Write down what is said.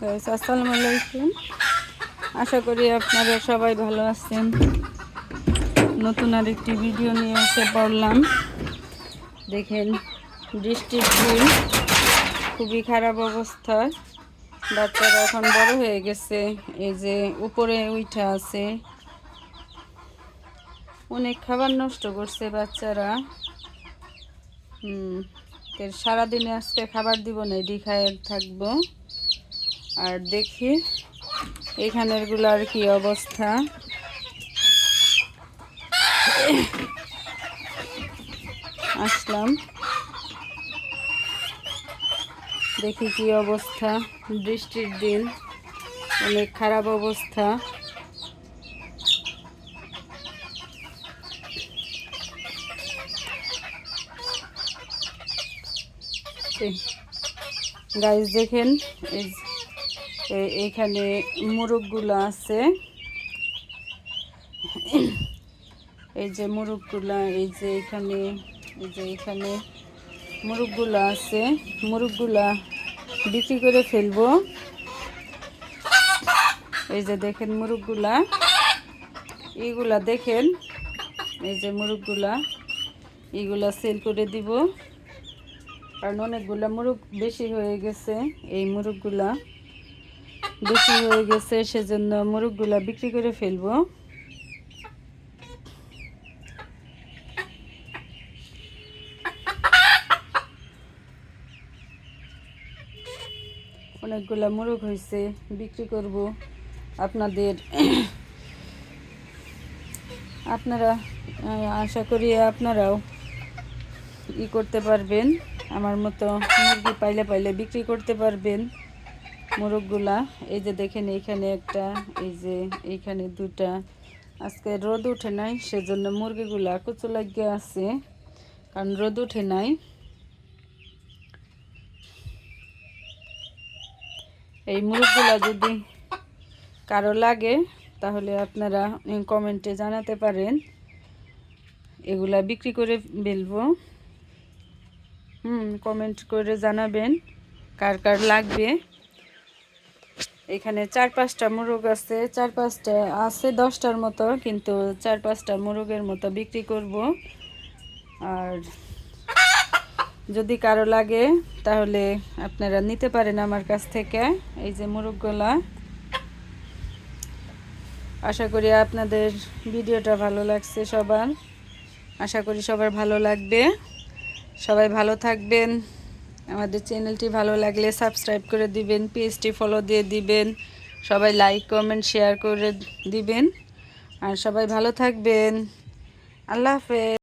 Guys, আসসালামু আলাইকুম। আশা করি আপনারা সবাই ভালো আছেন। নতুন আরেকটি ভিডিও নিয়ে এসে পড়লাম। দেখেন, বৃষ্টির দিন, খুবই খারাপ অবস্থা। বাচ্চারা এখন বড় হয়ে গেছে, এই যে উপরে উঠা আছে, অনেক খাবার নষ্ট করছে বাচ্চারা। সারাদিনে আজকে খাবার দিব না, এডি খায় থাকবো। আর দেখি এখানের গুলার কি অবস্থা। আসলাম, দেখি কি অবস্থা। বৃষ্টির দিন, অনেক খারাপ অবস্থা। গাইস দেখেন, এইখানে মুরগগুলো আছে। এই যে মুরগগুলা, এই যে এখানে মুরগগুলা আছে। মুরগগুলা বিক্রি করে ফেলবো। এই যে দেখেন মুরগগুলা, এইগুলা দেখেন, এই যে মুরগগুলা, এইগুলা সেল করে দিব। কারণ অনেকগুলা মুরগ বেশি হয়ে গেছে, এই মুরগগুলা বেশি হয়ে গেছে, সেজন্য মুরগগুলা বিক্রি করে ফেলবো। অনেকগুলা মুরগ হয়েছে, বিক্রি করব। আপনারা আশা করি আপনারাও করতে পারবেন, আমার মতো মুরগি পাইলে বিক্রি করতে পারবেন মুরগগুলা। এই যে দেখেন, এইখানে একটা, এই যে এইখানে দুটা। আজকে রোদ উঠে নাই, সেজন্য মুরগিগুলা কুচু লাগিয়ে আছে, কারণ রোদ উঠে নাই। এই মুরগগুলা যদি কারো লাগে তাহলে আপনারা কমেন্টে জানাতে পারেন, এগুলা বিক্রি করে ফেলবো। কমেন্ট করে জানাবেন কার কার লাগবে। এখানে 4-5টা মুরগ আছে, 4-5টা আছে, 10টার মতো, কিন্তু 4-5টা মুরগের মতো বিক্রি করব। আর যদি কারো লাগে তাহলে আপনারা নিতে পারেন আমার কাছ থেকে এই যে মুরগগুলা। আশা করি আপনাদের ভিডিওটা ভালো লাগছে সবার। আশা করি সবার ভালো লাগবে। সবাই ভালো থাকবেন। আমাদের চ্যানেলটি ভালো লাগলে সাবস্ক্রাইব করে দিবেন, পেজটি ফলো দিয়ে দিবেন, সবাই লাইক কমেন্ট শেয়ার করে দিবেন। আর সবাই ভালো থাকবেন। আল্লাহ হাফেজ।